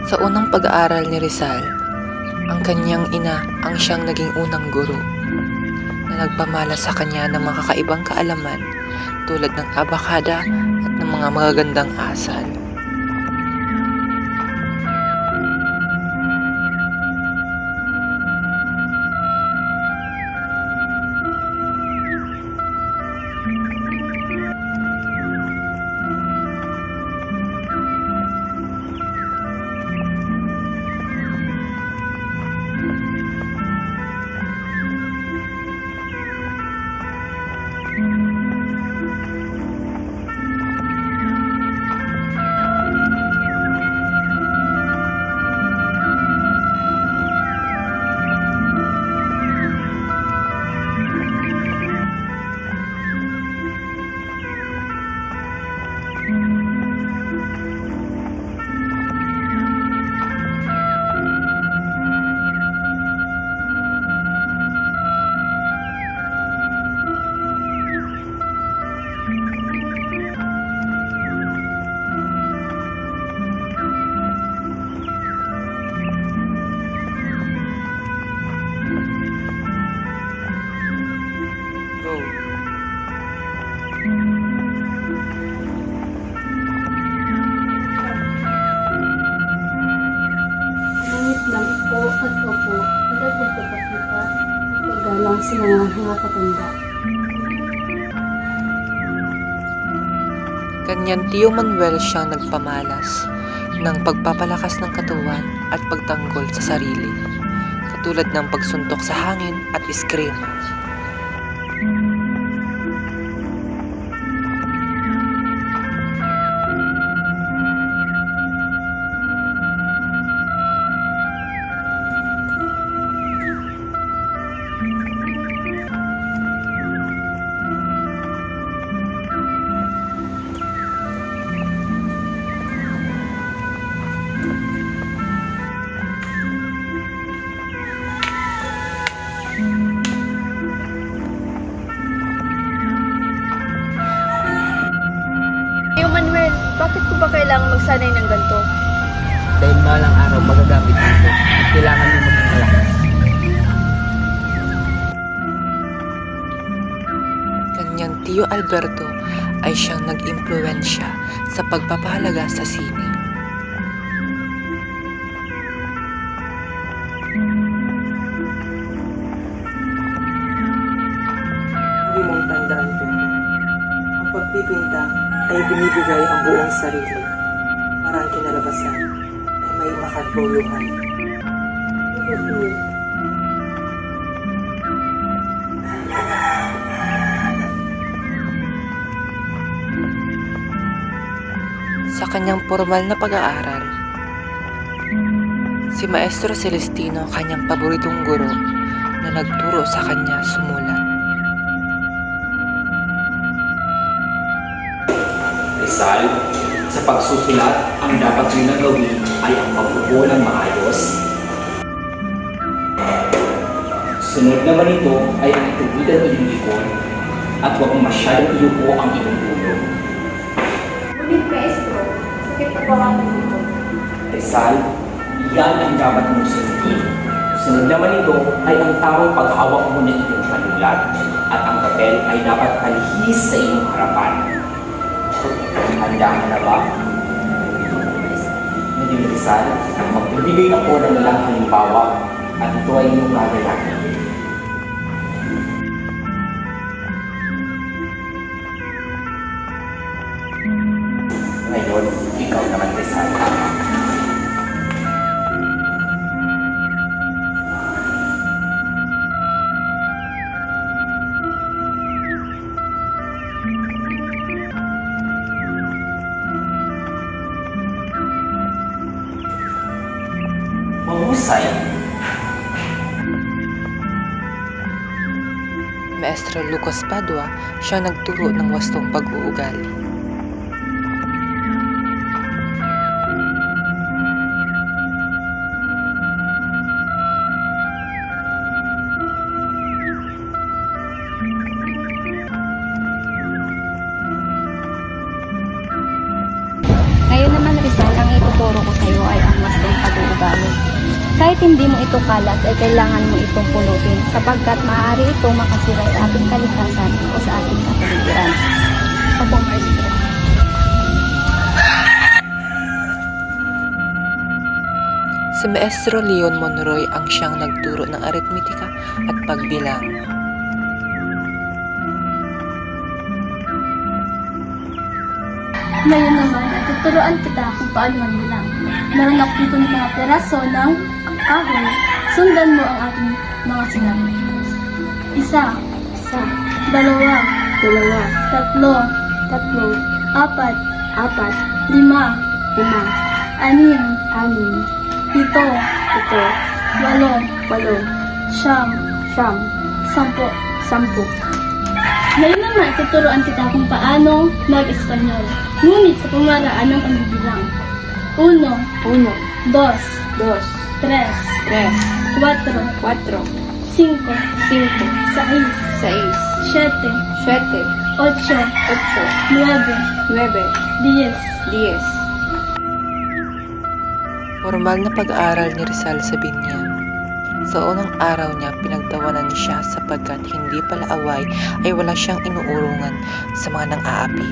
Sa unang pag-aaral ni Rizal, ang kanyang ina ang siyang naging unang guro na nagpamala sa kanya ng mga kakaibang kaalaman tulad ng abakada at ng mga magagandang asal. Go! Ngunit lang po at opo, hindi pagpapakita at paggalang sa mga nakatanda. Kanyan Tio Manuel siyang nagpamalas ng pagpapalakas ng katawan at pagtanggol sa sarili, katulad ng pagsuntok sa hangin at iskrima. Tio Manuel, bakit ko ba kailangan magsanay ng ganito? Dahil malang araw magagamit dito at kailangan mo maging malakas. Kanyang Tio Alberto ay siyang nag-impluwensya sa pagpapahalaga sa sining. Hindi mong tandaan din. Ang pagpipinta ay binibigay ang buong sarili para ang kinalabasan ay may makatuluhan. Sa kanyang formal na pag-aaral, si Maestro Celestino, kanyang paboritong guro na nagturo sa kanya sumulat. Rizal, sa pagsusulat, ang dapat nyo gawin ay ang pagbuo ng maayos. Sunod naman ito ay ang itubigan iyong likod at huwag masyadong iyuko ang iyong ulo. Ngunit maestro, sakit na bawalan dito. Rizal, yan ang dapat mong sundin. Sunod naman ito ay ang tamang paghawak mo ng iyong panulat at ang papel ay dapat kalihis sa iyong harapan. Handa ka na ba? Ngayon, Rizal, magbibigay ako ng ilang halimbawa at ito ay iyong gagawin. Ngayon, ikaw naman, Rizal. Mahusay. Maestro Lucas Padua, siya nagturo ng wastong pag-uugali. Ngayon naman, Rizal, ang ang ituturo ko sa iyo ay ang wastong pag-uugali. Kahit hindi mo ito kalat, ay kailangan mo itong pulutin sapagkat maaari itong makasira sa ating kalikasan o sa ating kapaligiran. Opo, Maestro. Si Maestro Leon Monroy ang siyang nagturo ng aritmetika at pagbilang. Ngayon naman, ay tuturuan kita kung paano magbilang. Meron ako dito ng mga peraso ng kahoy. Sundan mo ang ating mga sinabi. Isa. Dalawa. Tatlo. Apat. Lima. Anim. Pito. Walo. Siyam. Sampu. Ngayon naman, tuturuan kita kung paano mag-Espanyol. Ngunit sa pamaraan ng pagbibilang. 1, 2, 3, 4, 5, 6, 7, 8, 9, 10. Formal na pag-aaral ni Rizal sa Binyag. Sa unang araw niya, pinagtawanan siya sapagkat hindi pala away ay wala siyang inuurungan sa mga nang-aapi.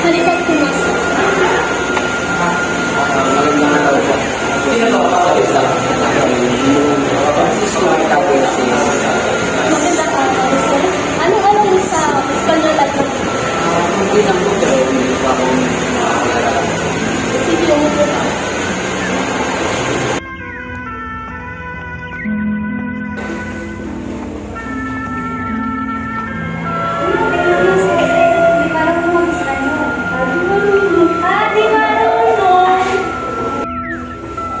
Halika't pumasok. Magandang araw po. Francisco Tabueses. Magandang araw, sir. Anong alam mo sa Espanyol at Hindi lang po pero hindi pa ako makakalaran. Sige, umupo ka.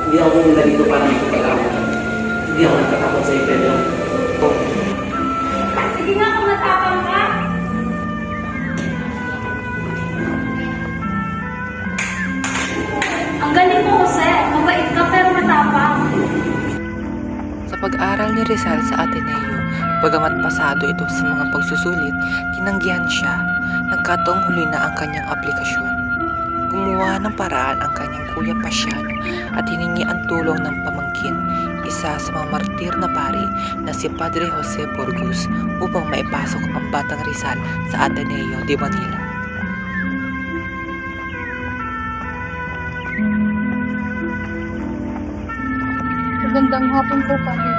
Hindi ako pumunta dito para magpapalaman. Hindi ako natatakot sa iyo, Pedro. Sige nga kung matapang ka. Ang galing mo, Jose. Mabait ka pero matapang. Sa pag-aral ni Rizal sa Ateneo, bagamat pasado ito sa mga pagsusulit, tinanggihan siya. Nagkataong huli na ang kanyang aplikasyon. Gumawa ng paraan ang kanyang kuya Pasiano at hiningi ang tulong ng pamangkin, isa sa mga martir na pari na si Padre Jose Burgos upang maipasok ang batang Rizal sa Ateneo de Manila. Magandang hapon po, Padre.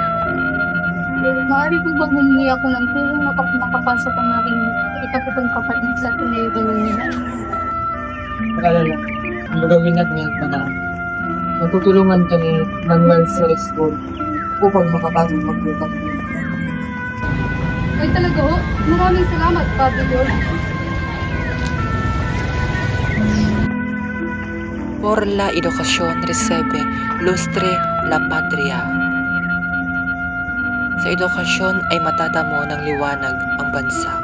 Maaari po bang humingi ako ng tulong na makapasok ang aking ikapitong kapatid sa Ateneo de Manila? Pag-alala, ang gagawin natin ngayon na matutulungan ka ni Manuel Celestino upang makapasok magbukas. Ay talaga ho? Maraming salamat, Padre Lord. Por la educación recibe lustre la patria. Sa edukasyon ay matatamo ng liwanag ang bansa.